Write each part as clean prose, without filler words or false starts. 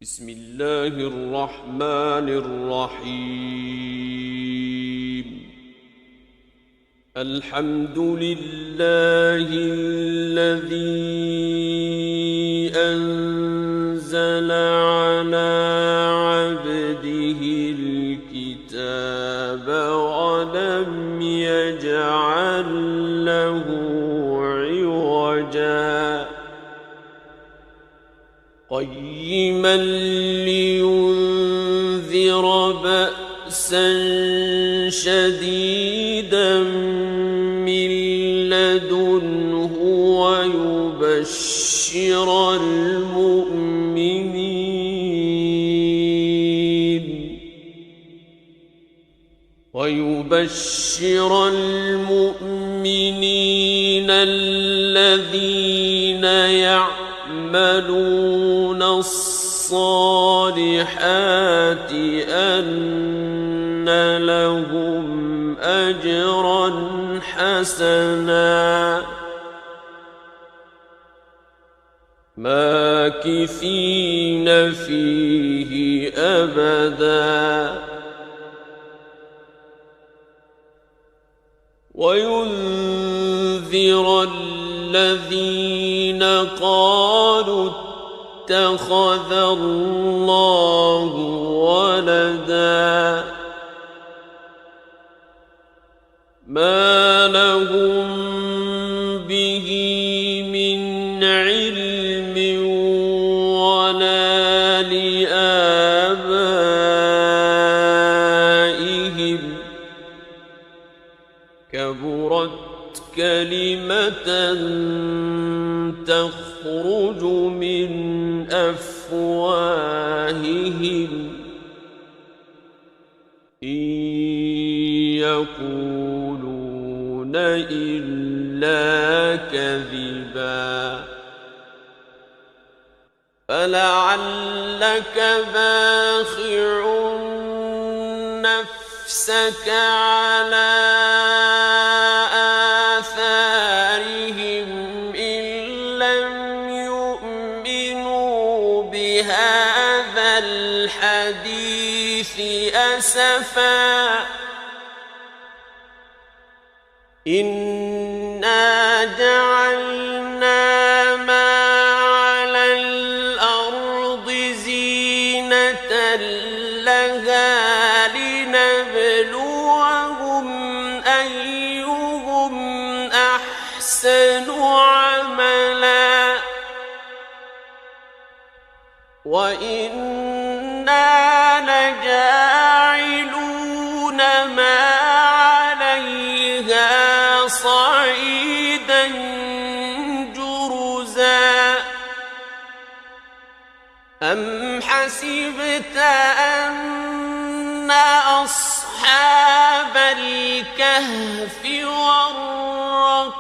بسم الله الرحمن الرحيم. الحمد لله الذي أنزل على عبده الكتاب ولم يجعل له عوجا قيما لينذر بأسا شديدا من لدنه ويبشر المؤمنين الذين يعملون الصالحات أن لهم أجرا حسنا ماكثين فيه أبدا وينذر الذين قالوا اتخذ الله ولدا ما لهم به من علم ولا لآبائهم كبرت كلمة تخرج من أفواههم إن يقولون إلا كذبا فلعلك باخع نفسك على آثارهم إن لم يؤمنوا بهذا الحديث أسفا إنا جعلنا ما على الأرض زينة لها لنبلوهم أيهم أحسن عملا وإنا لجاعلون ما عليها صعيدا جرزا أم حسبت أن أصحاب الكهف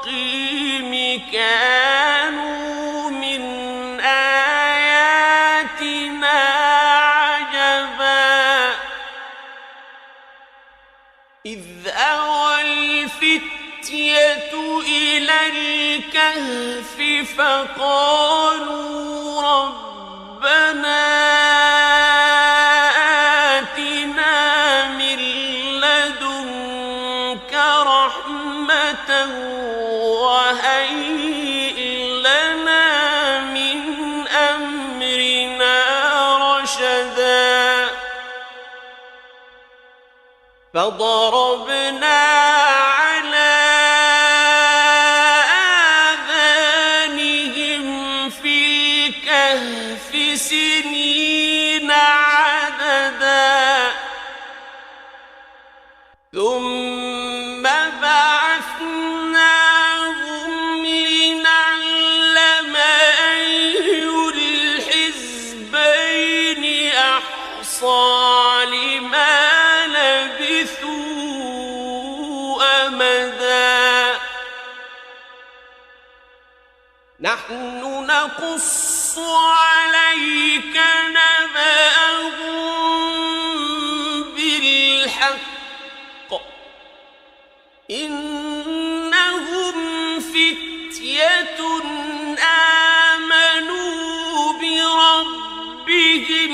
والرقيم كانوا من آياتنا عجبا إذ أوى الفتية إلى الكهف فقالوا ربنا آتنا من لدنك رحمة وهيئ لنا من أمرنا رشدا فضربنا على آذانهم في الكهف سنين عددا ثم بعثناهم لنعلم أي الحزبين أحصى لما لبثوا أمدا نحن نقص عليك نبأهم بالحق إنهم فتية آمنوا بربهم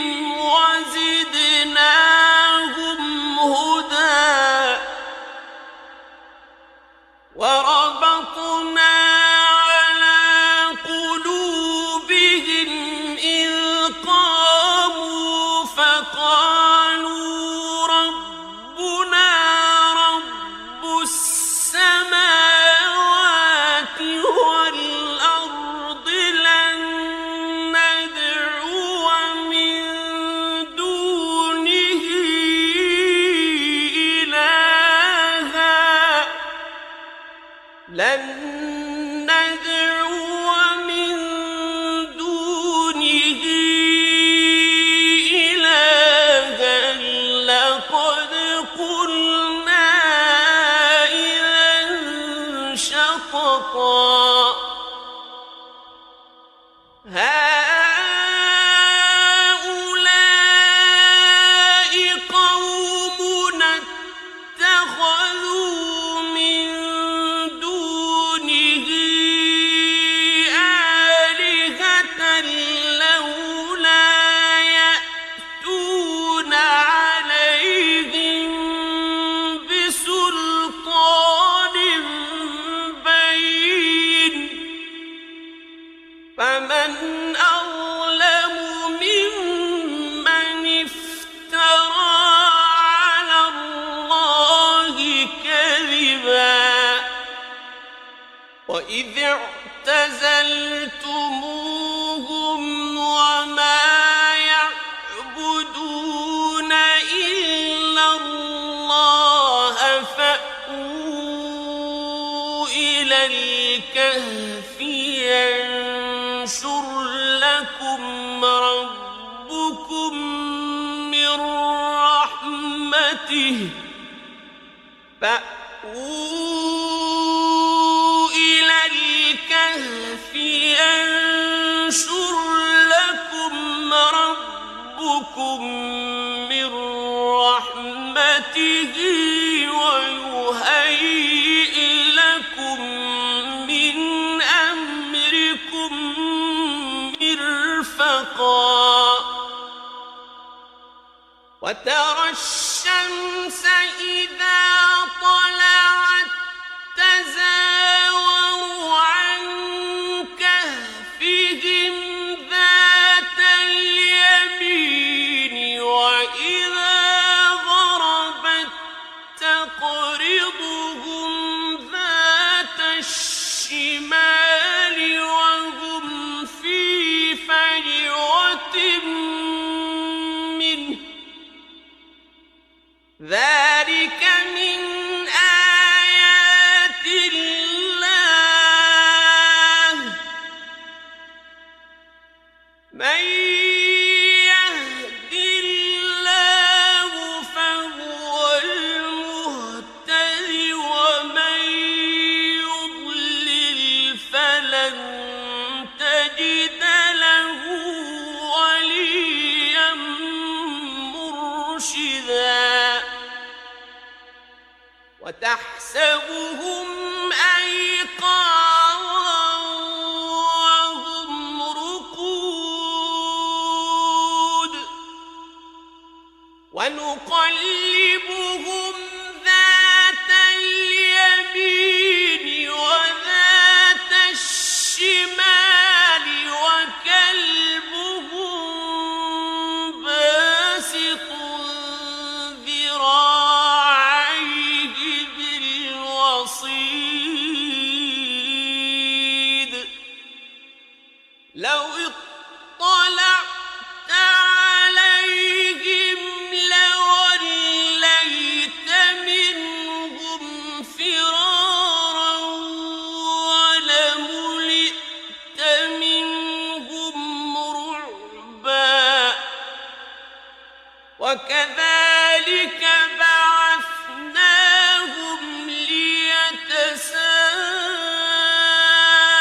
وإذ اعتزلتموهم وما يعبدون إلا الله فأووا إلى الكهف ينشر لكم ربكم من رحمته فأووا إلى الكهف ينشر لكم ربكم من رحمته ويهيئ لكم من أمركم مرفقا وترى الشمس إذا طلعت تزاور عن كهفهم ذات اليمين وإذا غربت تقرضهم ذات الشمال وهم في فجوة منه ذلك من آيات الله من يهد الله فهو المهتد ومن يضلل فلن تجد له وليا مرشدا وتحسبهم أيقاظا وهم رقود ونقلبهم ذات اليمين وذات الشمال وكلبهم باسط ذراعيه بالوصيد لو اطلعت عليهم لوليت منهم فرارا ولملئت منهم رعبا وكذلك بعثناهم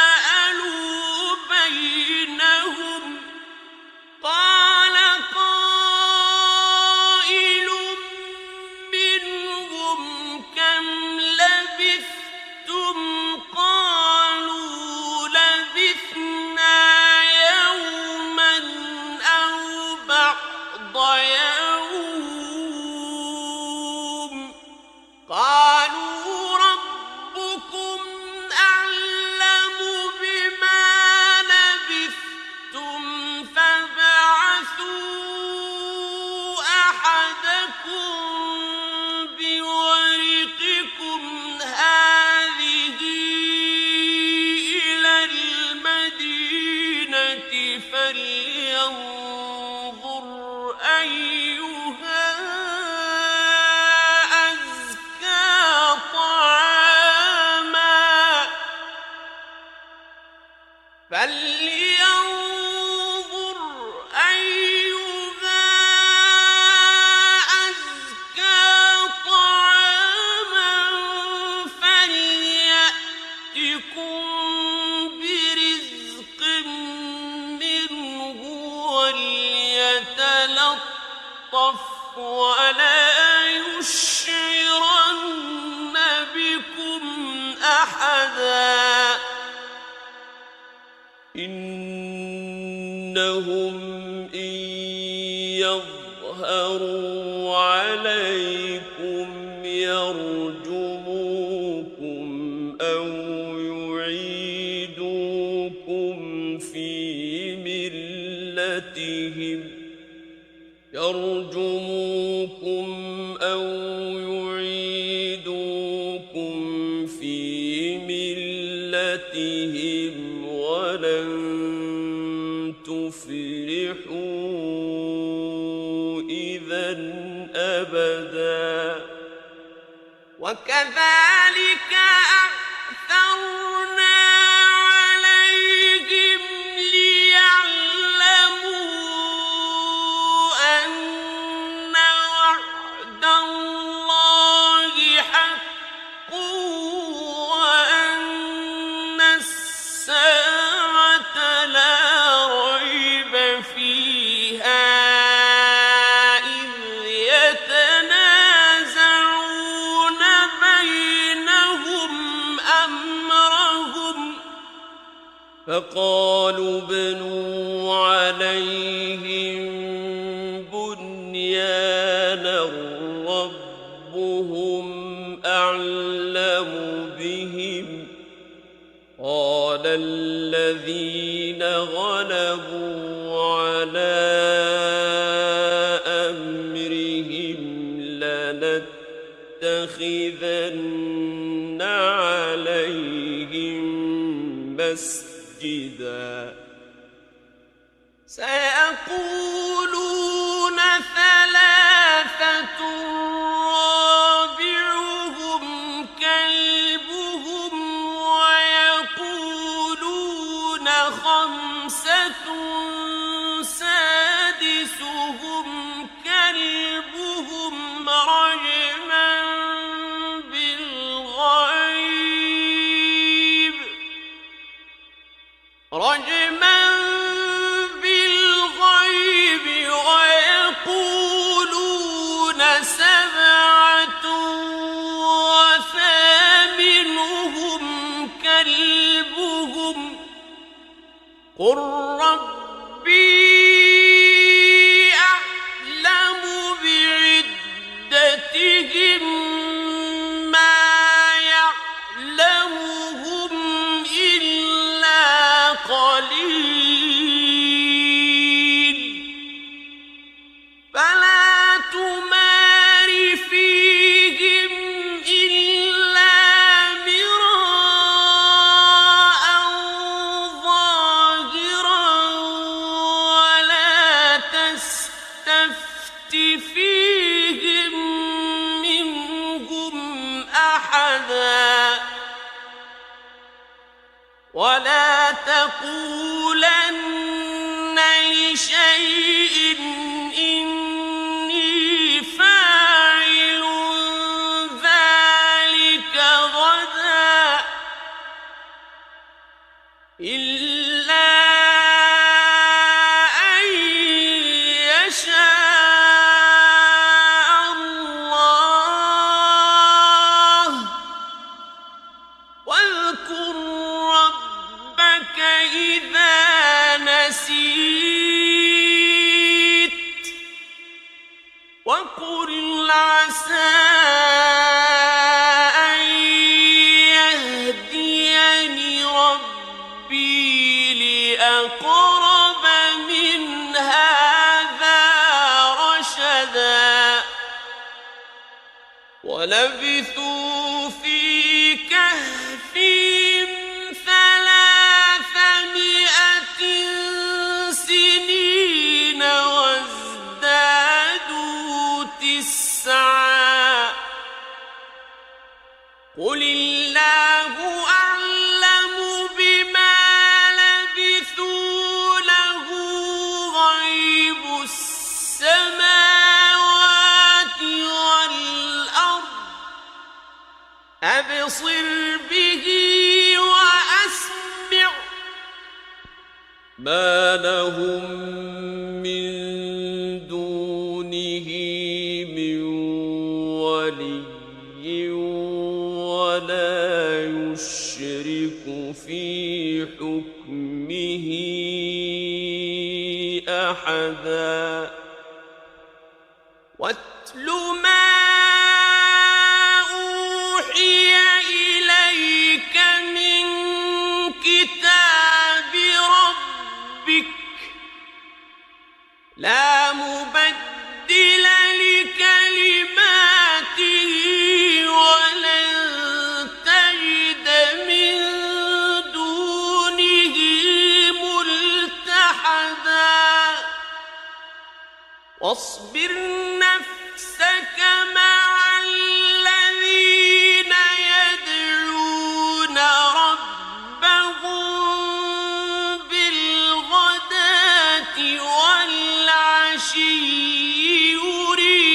ليتساءلوا بينهم قال قائل منهم كم لبثتم قالوا لبثنا يوما أو بعض يوم قالوا ربكم أعلم بما لبثتم فابعثوا أحدكم بورقكم هذه إلى المدينة فلينظر أيها أزكى طعاما فلينظر أيها أزكى طعاما فليأتكم برزق منه وليتلطف ولا يشعرن بكم أحدا إنهم إن يظهروا عليكم يرجموكم أو يعيدوكم في ملتهم وكذلك أعثرنا عليهم ليعلموا أن وعد الله حق وأن الساعة لا ريب فيها إذ يتنازعون بينهم أمرهم فقالوا ابنوا عليهم بنيانا ربهم أعلم بهم قال الذين غلبوا على أمرهم لنتخذن عليهم مسجدا سيقولون ثلاثة رابعهم كلبهم ويقولون خمسة سادسهم كلبهم رجما بالغيب ويقولون سبعة وثامنهم كلبهم قل ربي أعلم بعدتهم ما يعلمهم إلا قليل فلا تمار فيهم إلا مراء ظاهرا ولا تستفت فيهم منهم أحدا ولا تقولن لشيء إني فاعل ذلك غدا إلا أن يشاء الله واذكر ربك إذا نسيت وقل عسى أن يهديني ربي لأقرب من هذا رشدا ولبثوا في كهفهم 300 سنين وازدادوا 9 قل الله أعلم بما لبثوا له غيب السماوات والأرض أبصر به وأسمع ما لهم من دونه من ولي ولا يشرك في حكمه أحدا واتل ما أوحي إليك من كتاب ربك لا مبدل لكلماته ولن تجد من دونه ملتحدا واصبر نفسك مع الذين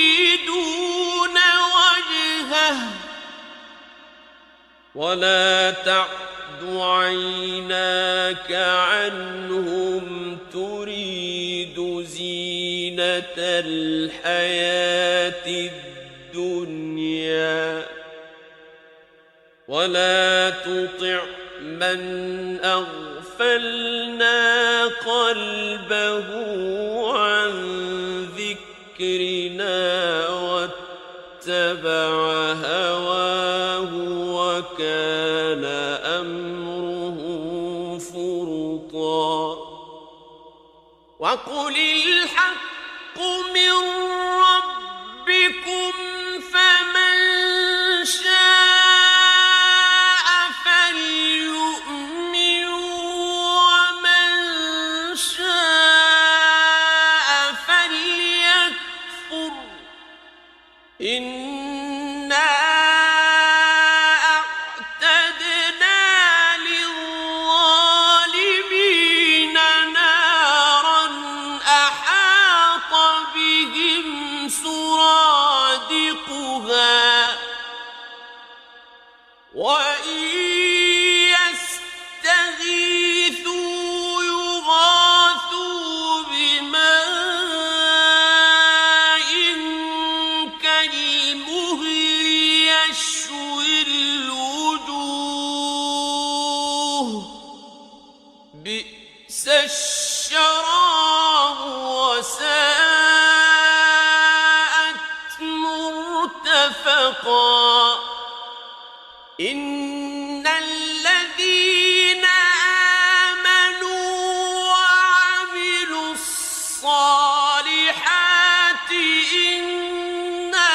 يريدون وجهه ولا تعد عيناك عنهم تريد زينة الحياة الدنيا ولا تطع من أغفلنا قلبه عن ذكرنا واتبع هواه وكان أمره فرطا وقل الحق من ربكم فمن شاء فليؤمن ومن شاء فليكفر إنا أعتدنا للظالمين نارا أحاط بهم سرادقها وإن يستغيثوا يغاثوا بماء كالمهل يشوي الوجوه بئس الشراب وساءت مرتفقا إن الذين آمنوا وعملوا الصالحات إنا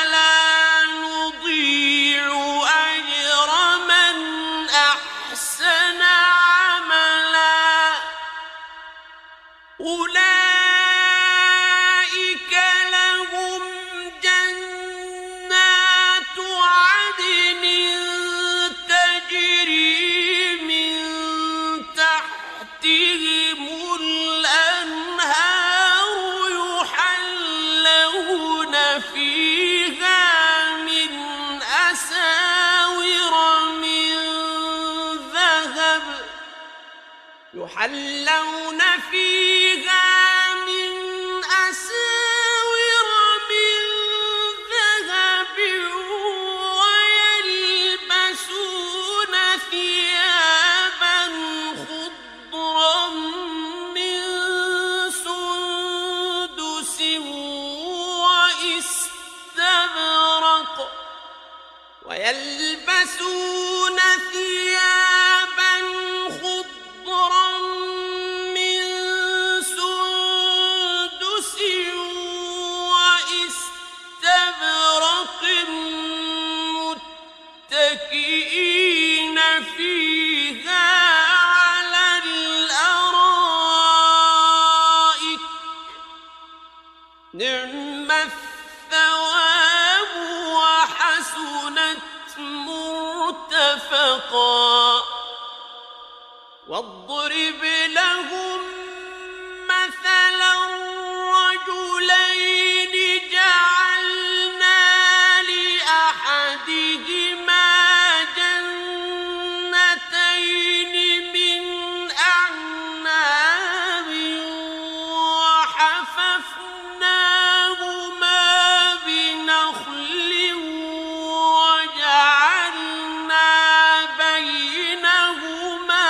لا نضيع أجر من أحسن عملا أولئك لهم جنات عدن تجري من تحتهم الأنهار يحلون فيها من أساور من ذهب يحلون فيها من أساور من ذهب ويلبسون ثيابا خضرا من سندس واستبرق ويلبسون ثيابا خضرا من سندس واستبرق متكئين فيها على الأرائك نعم الثواب وحسنت مرتفقا واضرب لهم مثلا رجلين جعلنا لأحدهما جنتين من أعناب وحففناهما بنخل وجعلنا بينهما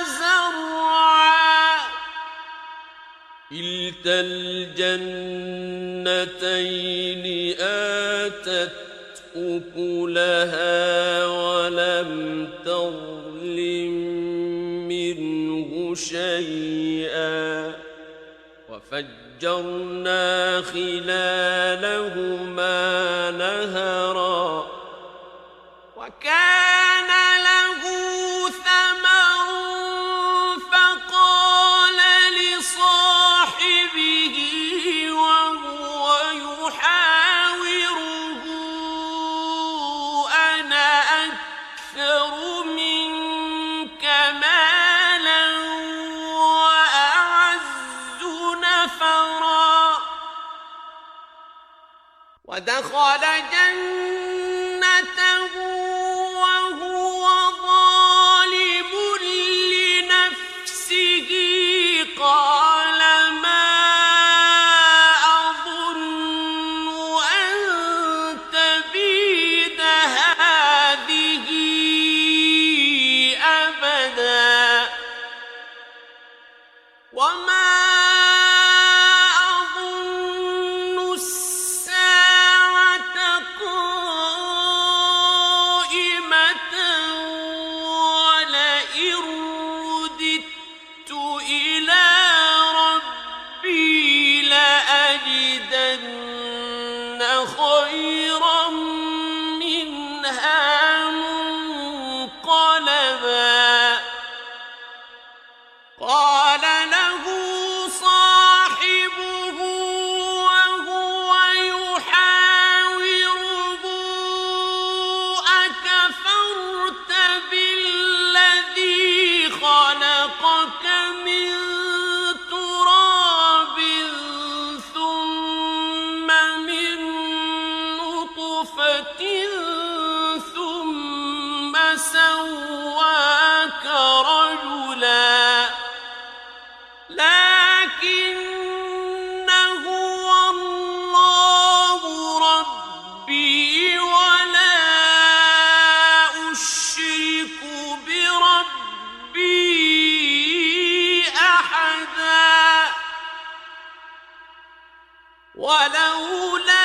زرعا كلتا الجنتين آتت أكلها ولم تظلم منه شيئا وفجرنا خلالهما نهرا وكان له ثمر فقال لصاحبه وهو يحاوره أنا أكثر منك مالا وأعز نفرا ودخل جنته وهو ظالم لنفسه قال ما أظن أن تبيد هذه أبدا وما خيرا منها منقلبا قال له صاحبه وهو يحاوره أكفرت بالذي خلقك من تراب ثم من ثم سواك رجلا لكن هو الله ربي ولا أشرك بربي أحدا ولولا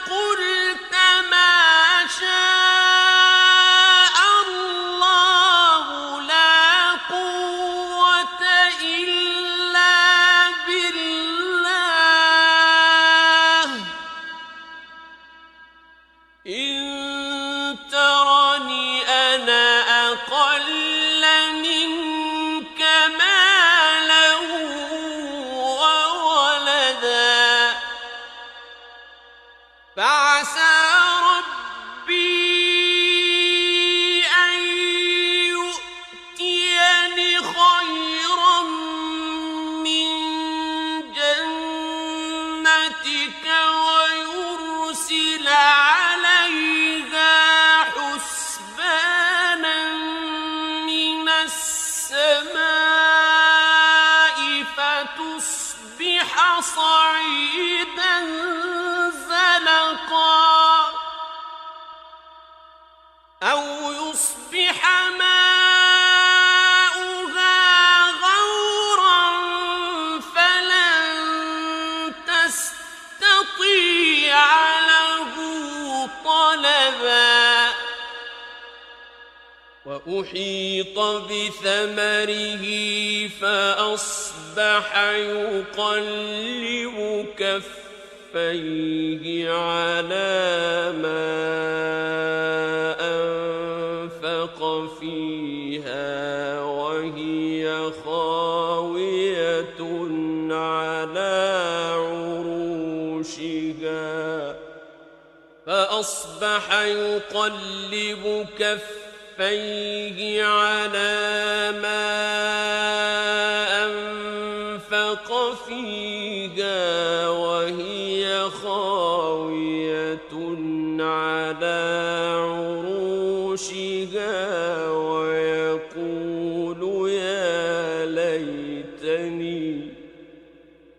قلت ما شاء الله لا قوة إلا بالله إن ترني أنا أقل منك مالا وولدا فعسى ربي أن يؤتيني خيرا من جنتك ويرسل عليها حسبانا من السماء فتصبح صعيدا أو يصبح ماؤها غورا فلن تستطيع له طلبا وأحيط بثمره فأصبح يقلب كفيه على ما أنفق فيها وهي خاوية على عروشها فأصبح يقلب كفيه على ما أنفق فيها وهي خاوية على عروشها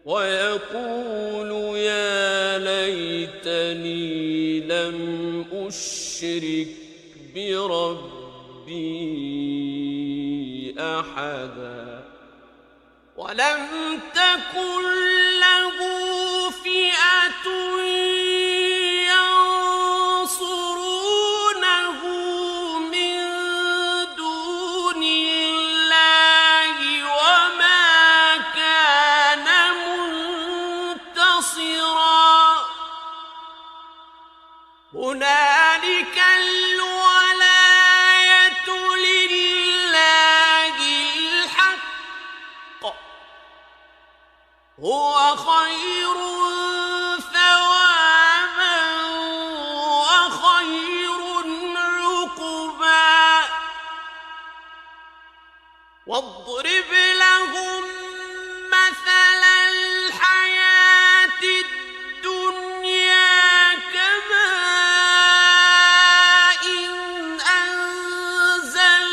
ويقول يا ليتني لم أشرك بربي أحدا ولم تكن له فئة ينصرونه من دون الله وما كان منتصرا هنالك الولاية لله الحق هو خير ثوابا واضرب لهم مثل الحياة الدنيا كماء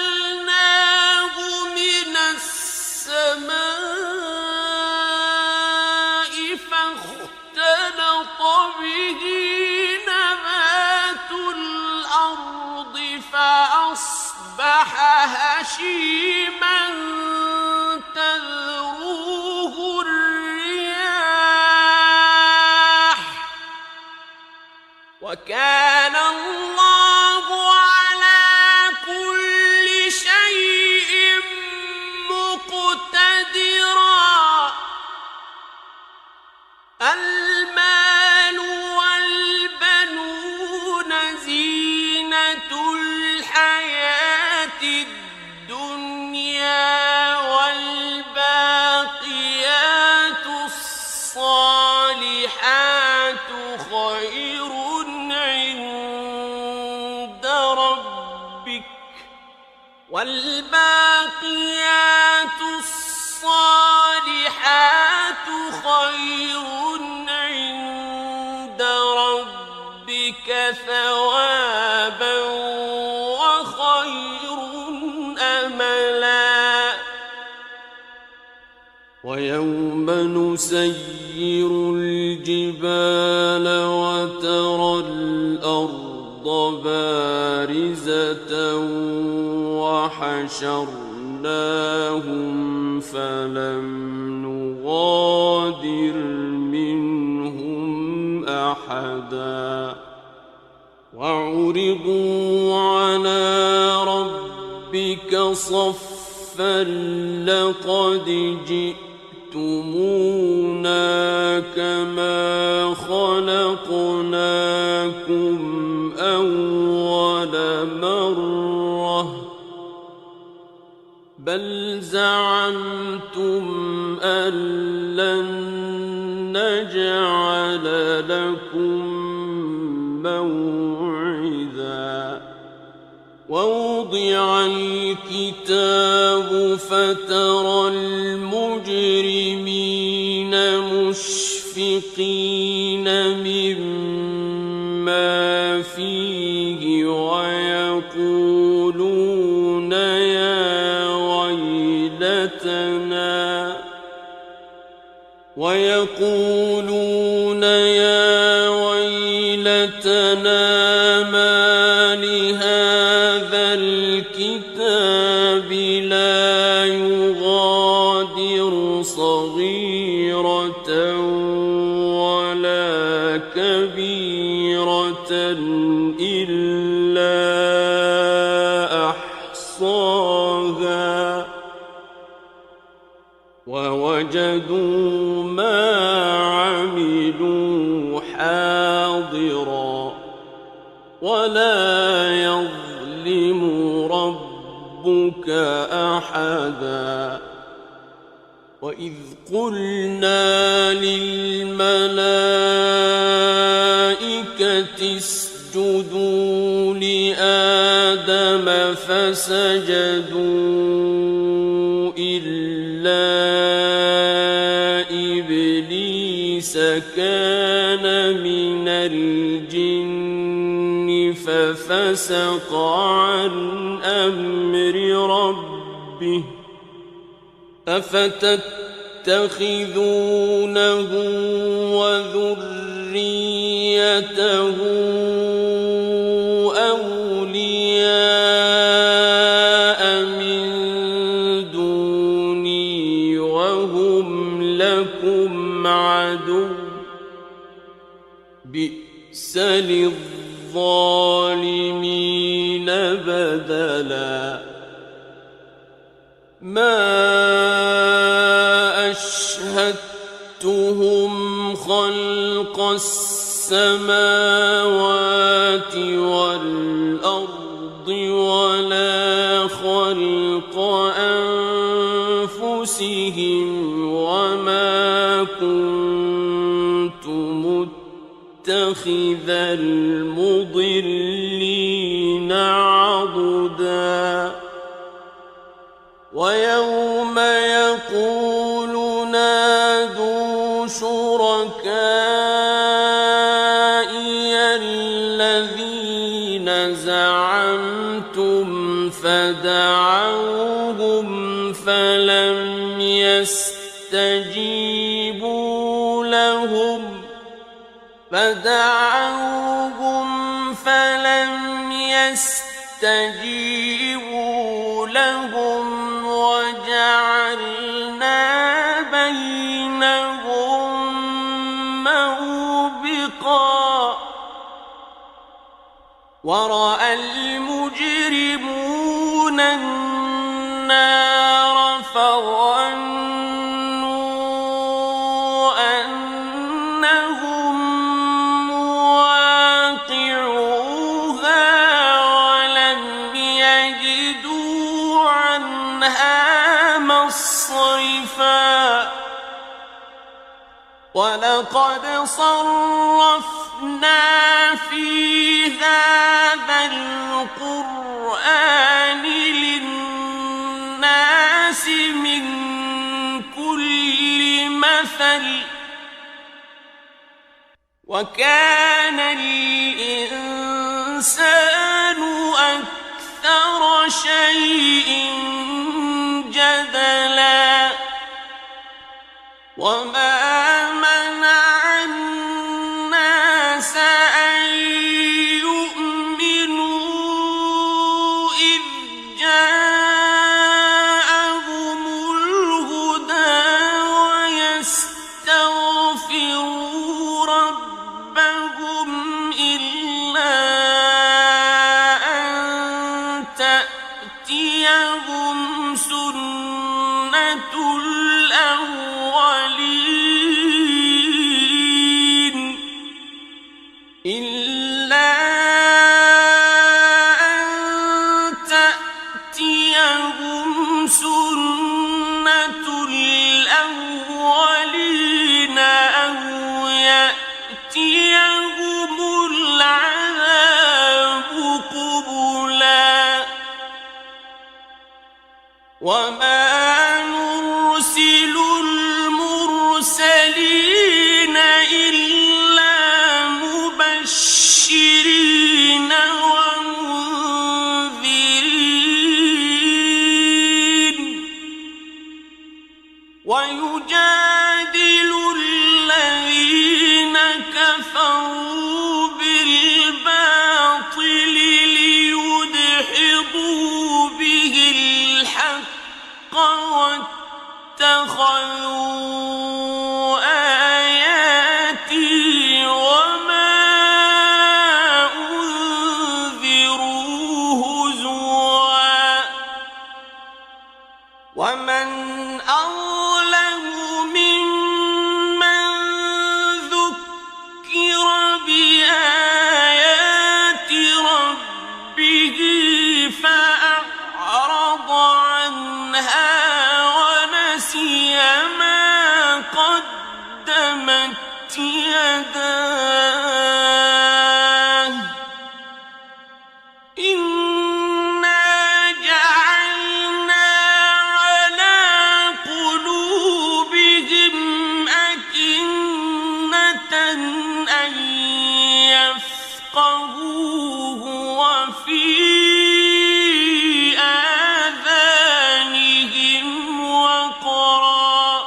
أنزلناه من السماء فاختلط به نبات الأرض فأصبح هشيما تذروه الرياح وكان الله على كل شيء مقتدرا المال والبنون زينة الحياة الدنيا والباقيات الصالحات خير عند ربك والباقيات الصالحات خير عند ربك ثوابا وخير أملا ويوم نسير الجبال وترى الأرض بارزة وحشرناهم فلم نغادر منهم أحدا وعرضوا على ربك صفا لقد جئتمونا كما خلقناكم أول مرة بل زعمتم أن لن نجعل لكم موعدا ووضع الكتاب فترى المجرمين مشفقين مما فيه ويقولون يا ويلتنا ما لهذا الكتاب لا يغادر صغيرة ولا كبيرة إلا أحصاها ووجدوا ما عملوا حاضرا ولا يظلم ربك أحدا وإذ قلنا للملائكة اسجدوا لآدم فسجدوا إلا إبليس كان من الجن ففسق عن أمر ربه أفتتخذونه وذريته أولياء من دوني وهم لكم عدو بئس للظالمين بدلا ما أشهدتهم خلق السماوات والأرض ولا خلق أنفسهم وما كنت متخذ المضلين عضدا ويوم يقول نادوا شركائي الذين زعمتم فدعوهم فلم يستجيبوا لهم وجعلنا بينهم موبقا ورأى المجرمون النار فظنوا أنهم مواقعوها ولم يجدوا عنها مصرفا ولقد صرفنا في هذا القرآن للناس من كل مثل وكان الإنسان أكثر شيء جدلا وما منع الناس أن يؤمنوا إذ جاءهم الهدى ويستغفروا ربهم إلا أن تأتيهم سنة الأولين إلا أن تأتيهم سنة الأولين أو يأتيهم العذاب قبلا وما نرسل المرسلين إلا مبشرين ومنذرين ويجادل الذين كفروا بالباطل ليدحضوا به الحق واتخذوا آياتي وما أنذروا هزوا ومن أظلم ممن ذكر بآيات ربه فأعرض عنها ونسي ما قدمت يداه إنا جعلنا على قلوبهم أكنة أن يفقهوه وفي آذانهم وقرا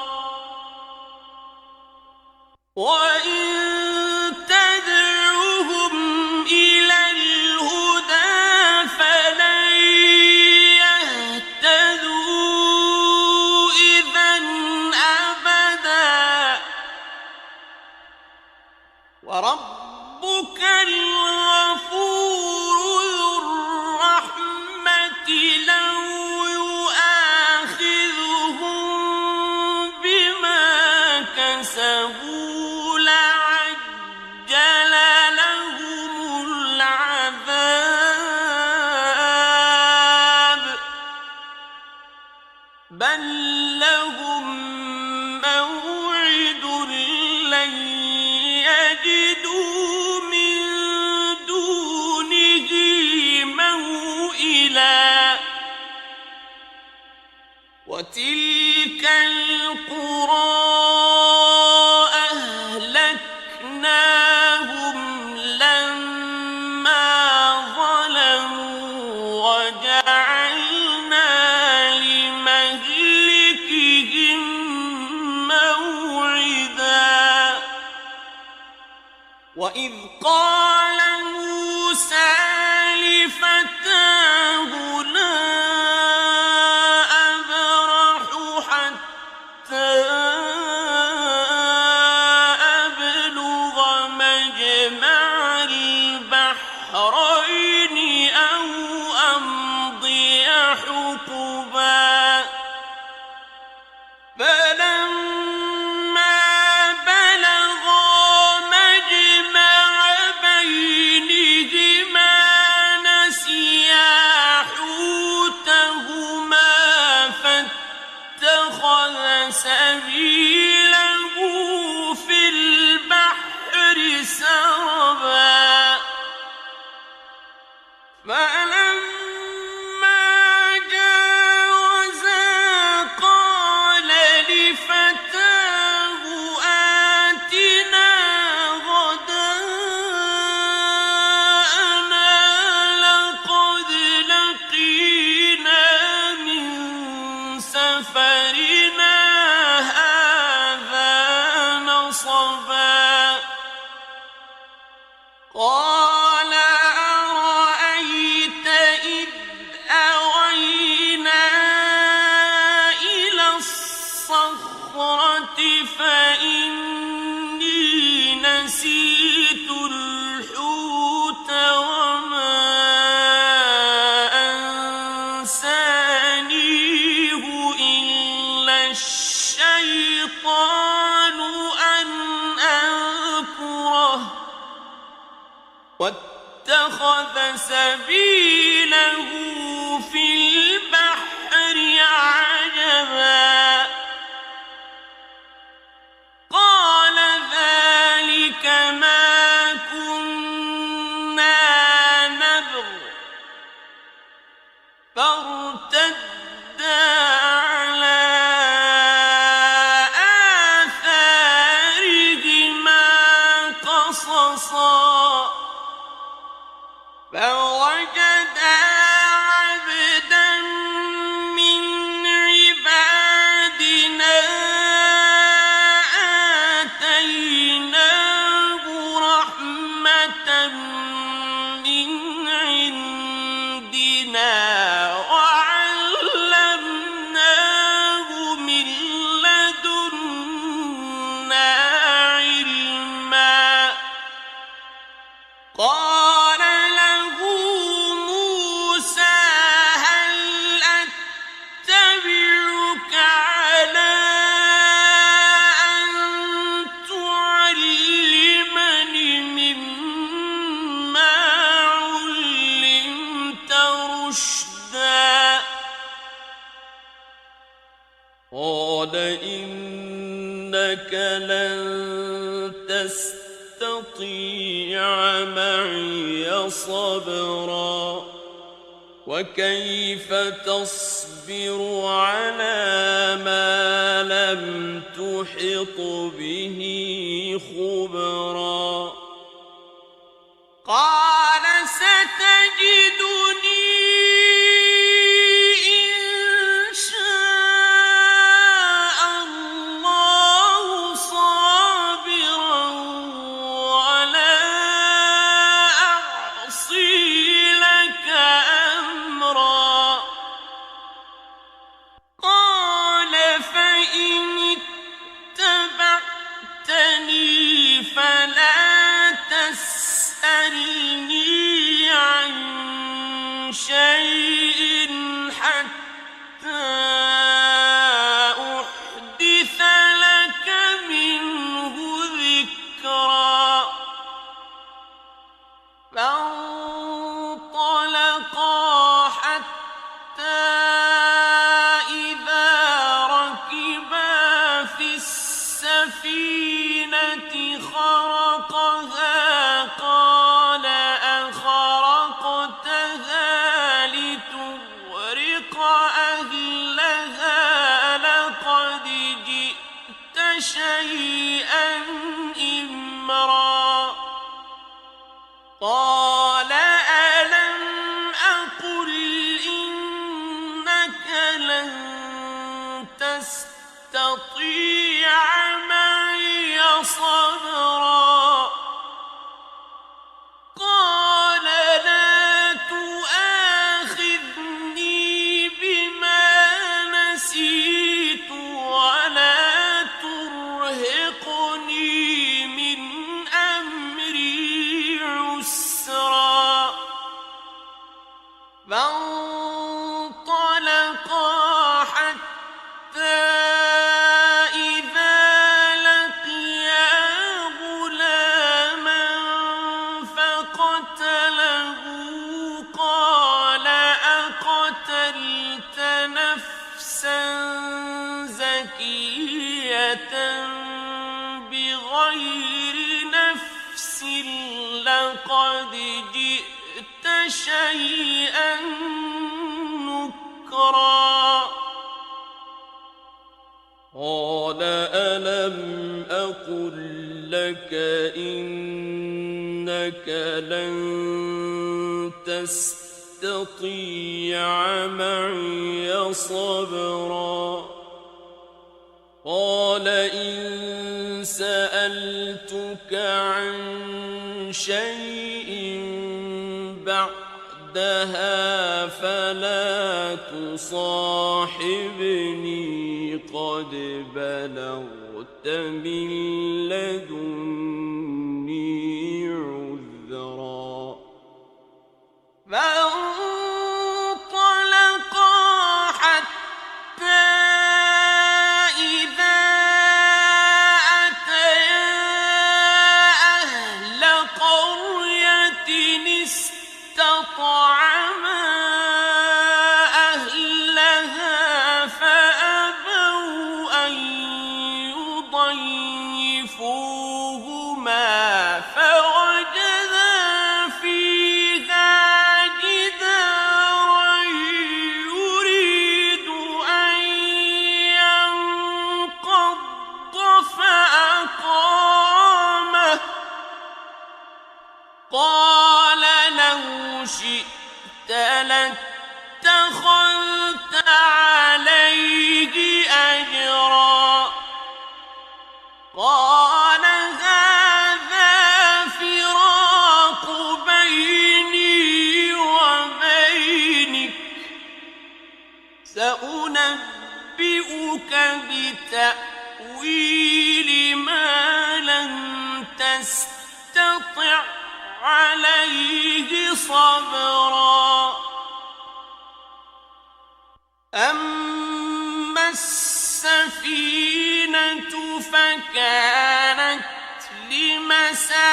وإن تدعوهم إلى الهدى فلن يهتدوا إذا أبدا وربك الغفور ذو الرحمة لو يؤاخذهم بما كسبوا لعجل لهم العذاب بل لهم موعد لن يجدوا من دونه موئلا وتلك القرى أهلكناهم لما ظلموا وجعلنا لمهلكهم موعدا وإذ قال موسى لفتاه لا أبرح حتى أبلغ مجمع البحرين أو أمضي حقبا فلما بلغا مجمع بينهما نسيا حوتهما فاتخذ سبيله في البحر سربا فلما جاوزا قال لفتاه آتنا غداءنا لقد لقينا من سفرنا هذا نصبا قال أرأيت إذ أوينا إلى الصخرة فإني نسيت الحوت وما أنسانيه إلا الشيطان أن أذكره واتخذ سبيله في البحر عجبا قال ذلك ما كنا نبغ فارتدا على آثارهما قصصا فوجدا عبدا من عبادنا آتيناه رحمة من عندنا وعلمناه من لدنا علما قال له موسى هل أتبعك على أن تعلمني مما علمت رشدا قال إنك لن تستطيع معي صبرا وكيف تصبر على ما لم تحط به خبرا قال ستجدني إن شاء الله صابرا ولا أعصي لك أمرا قال فإن اتبعتني شيئا إمرا قال ألم أقل إنك لن تستطيع معي صبرا قال لا تؤاخذني بما نسيت ولا ترهقني من أمري عسرا فانطلقا حتى إذا لقيا غلاما فقتله قال أقتلت نفسا زكية بغير نفس لقد جئت شيئا نكرا قال ألم أقل لك إنك لن تستطيع معي صبرا قال إن سألتك عن شيء بعدها فلا تصاحبني قد بلغت من لدني عذرا فانطلقا حتى إذا أتيا أهل قرية استطعما أهلها فأبوا أن يضيفوهما فوجدا فيها جدارا يريد أن ينقض فأقامه قال لو شئت لاتخذت عليه أجرا قال هذا فراق بيني وبينك سأنبئك بتأويل ما لم تستطع عليه صبرا أما السفينة فكانت لمساكين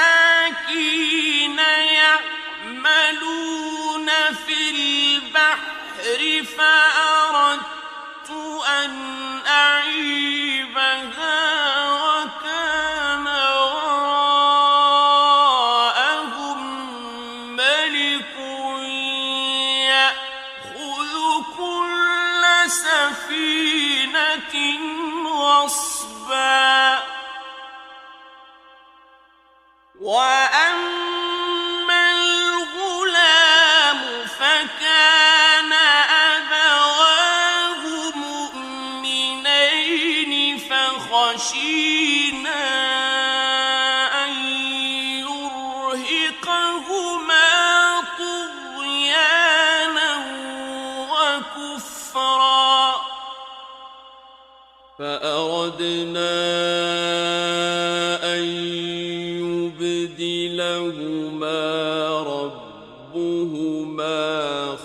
يعملون في البحر فأردت أن أعيبها وكان وراءهم ملك يأخذ كل سفينة غصبا وأما الغلام فكان أبواه مؤمنين فخشينا أن يرهقهما طغيانا وكفرا فأردنا أن يبدلهما ربهما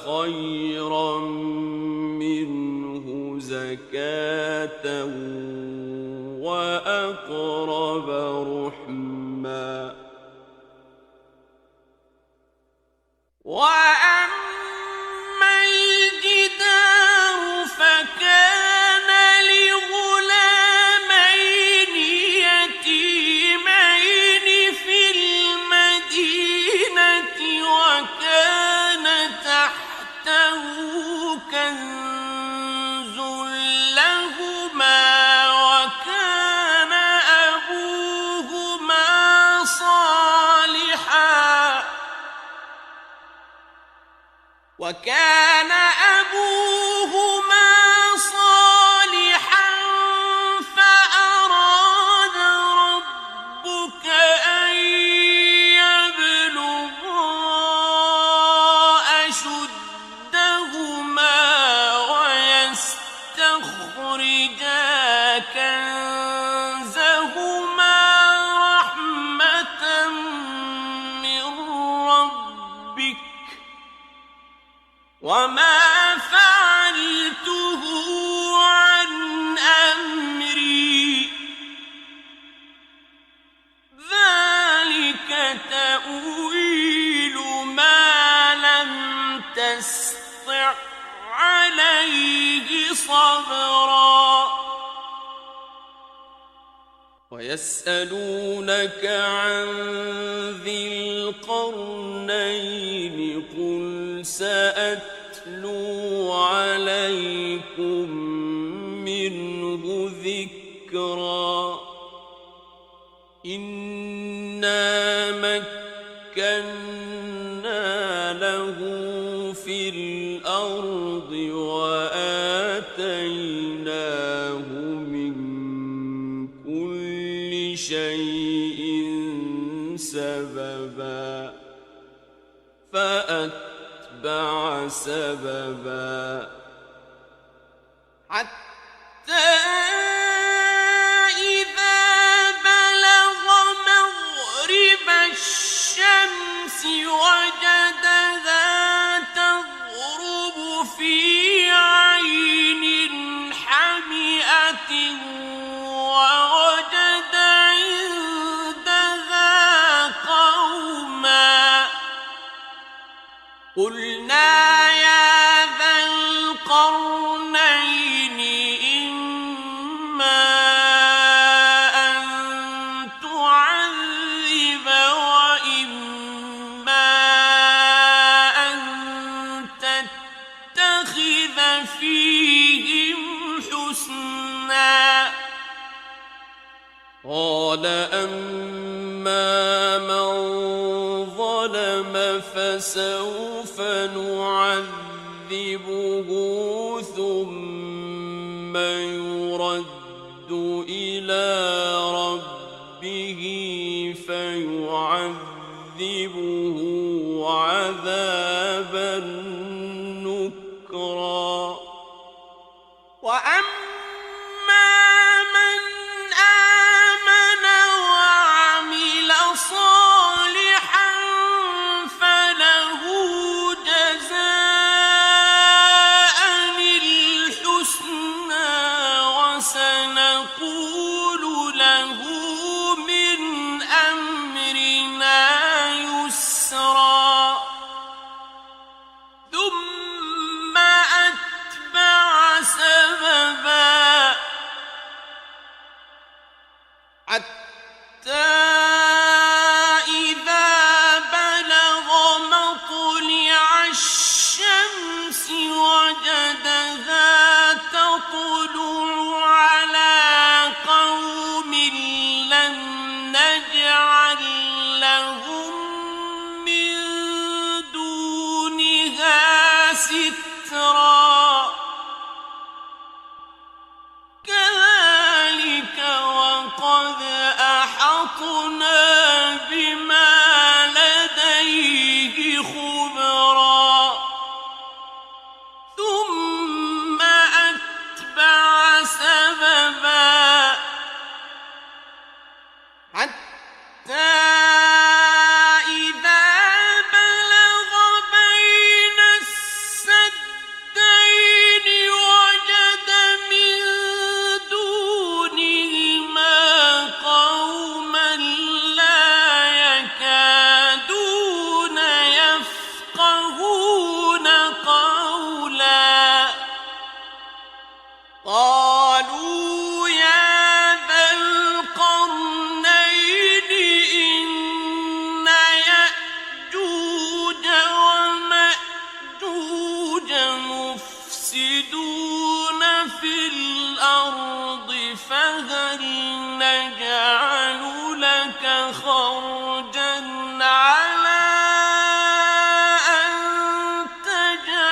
خيرا منه زكاة وأقرب رحما وأما الجدار فكان لغلامين يتيمين في المدينة وكان تحته كنز لهما وكان وكان أبوهما صالحا فأراد ربك أن يبلغا أشدهما ويستخرجا كنزهما رحمة من ربك وما فعلته عن أمري ذلك تأويل ما لم تسطع عليه صبرا ويسألونك عن ذي القرنين قل سأتلو عليكم منه ذكرا إنا مكنا له في الأرض وآتيناه من كل شيء سببا فأتبع سببا حتى إذا بلغ مغرب الشمس وجدها تغرب في عين حمئة ووجد عندها قوما قلنا يا ذا القرنين إما أن تعذب وإما أن تتخذ فيهم حسنا قال أما من ظلم فسوف نعذبه ثم يرد إلى ربه فيعذبه عذابا نكرا وأما من آمن وعمل صالحا فله جزاء الحسنى وسنقول له من أمرنا يسرا ثم أتبع سببا حتى إذا بلغ مطلع الشمس وجدها تطلع على قوم لم نجعل لهم من دونها سترا كذلك وقد أحطنا بما لديه خبرا ثم أتبع سببا حتى إذا بلغ بين السدين وجد من دونهما قوما لا يكادون يفقهون قولا قالوا يا ذا القرنين إن يأجوج ومأجوج مفسدون في الأرض فهل نجعل لك خرجا على أن تجعل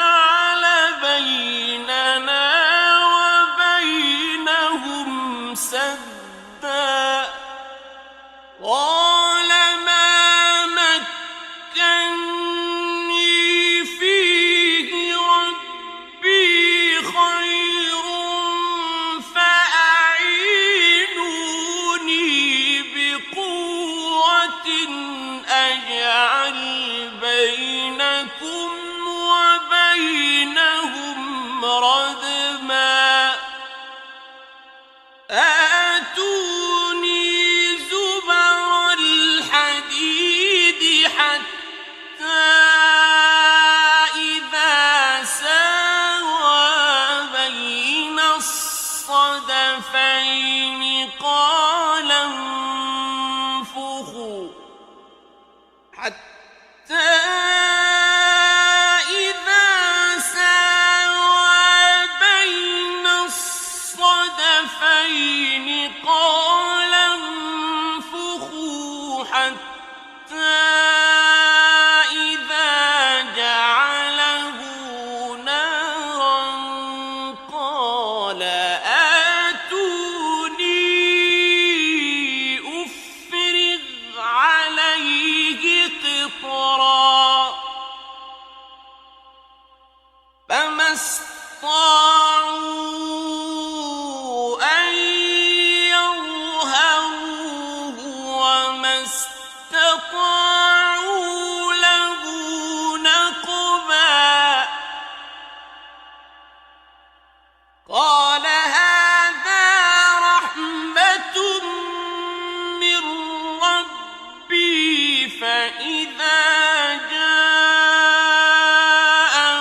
الصدفين قال انفخوا حتى إذا ساوى بين الصدفين قال انفخوا حتى إذا جعله نارا قال آتوني أفرغ عليه قطرا فما استطاعوا أن يظهروه وما استطاعوا له نقبا قال هذا رحمة من ربي فإذا جاء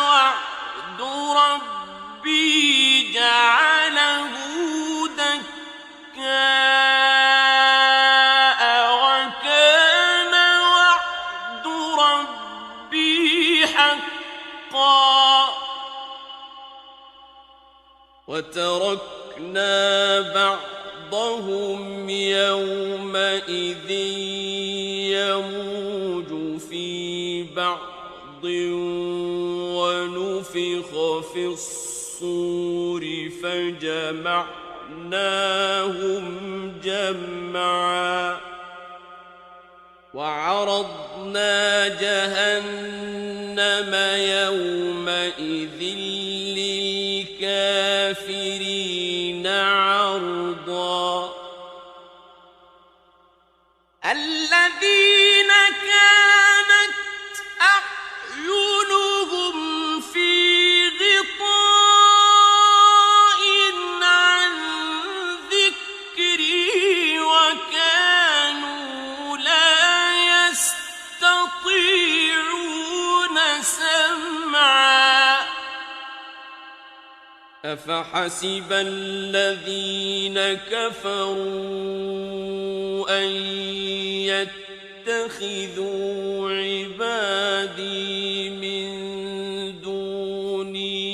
وعد ربي جعله دكاء وكان وعد ربي حقا وتركنا بعضهم يومئذ يموج في بعض ونفخ في الصور فجمعناهم جمعا وعرضنا جهنم يومئذ للكافرين عرضا الذين كانت أعينهم في غطاء عن ذكري وكانوا لا يستطيعون سمعا أفحسب الذين كفروا أن يتخذوا عبادي من دوني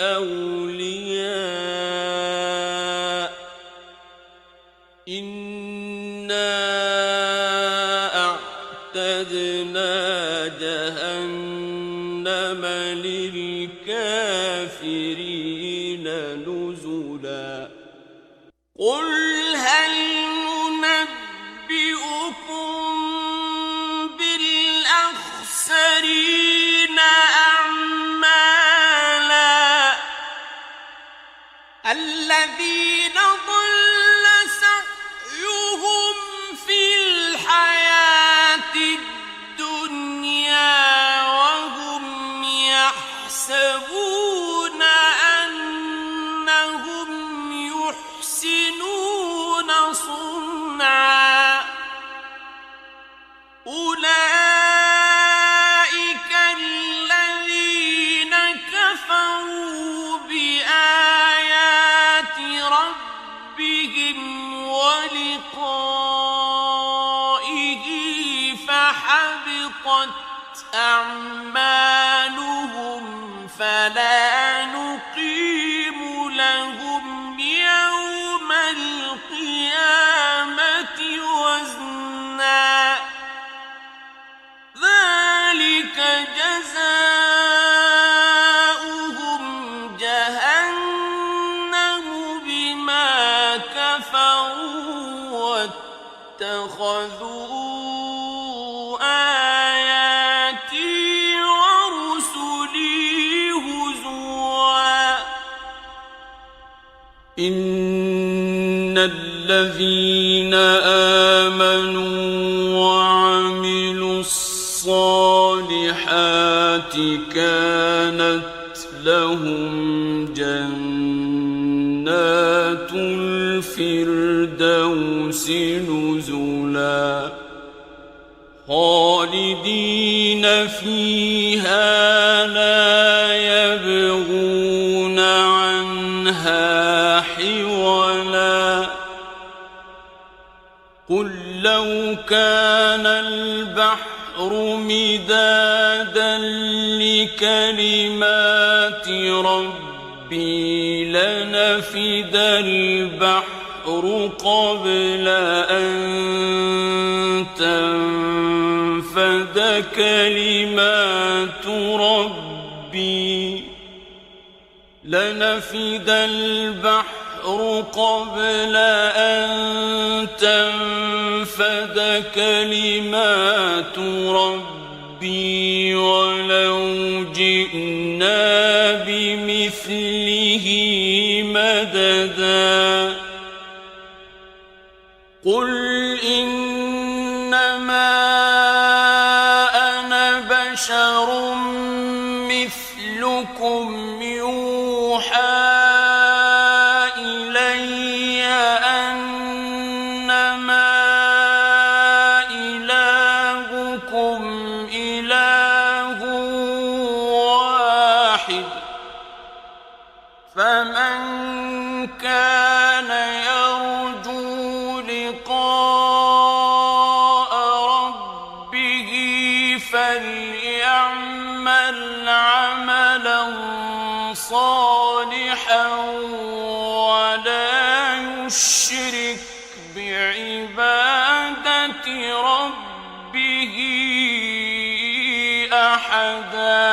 أولياء إنا أعتدنا جهنم للكافرين نزلا قل هل ننبئكم بالأخسرين أعمالا الذين ضل سعيهم في الحياة الدنيا وهم يحسبون أنهم يحسنون صنعا أولئك الذين كفروا بآيات ربهم ولقائه فحبطت أعمالهم فلا نقيم لهم يوم القيامة وزنا ذلك جزاؤهم جهنم بما كفروا واتخذوا آياتي ورسلي هزوا إن الذين آمنوا وعملوا الصالحات كانت لهم جنات الفردوس نزلا خالدين فيها لا يبغون عنها لا حولا قل لو كان البحر مدادا لكلمات ربي لنفد البحر قبل أن تنفد كلمات ربي لنفد البحر قبل أن تنفد كلمات ربي ولو جئنا بمثله مددا قل إنما أنا بشر مثلكم يوحى إلي أنما إلهكم إله واحد فمن كان يرجو لقاء ربه فليعمل عملا صالحا ولا يشرك بعبادة ربه أحدا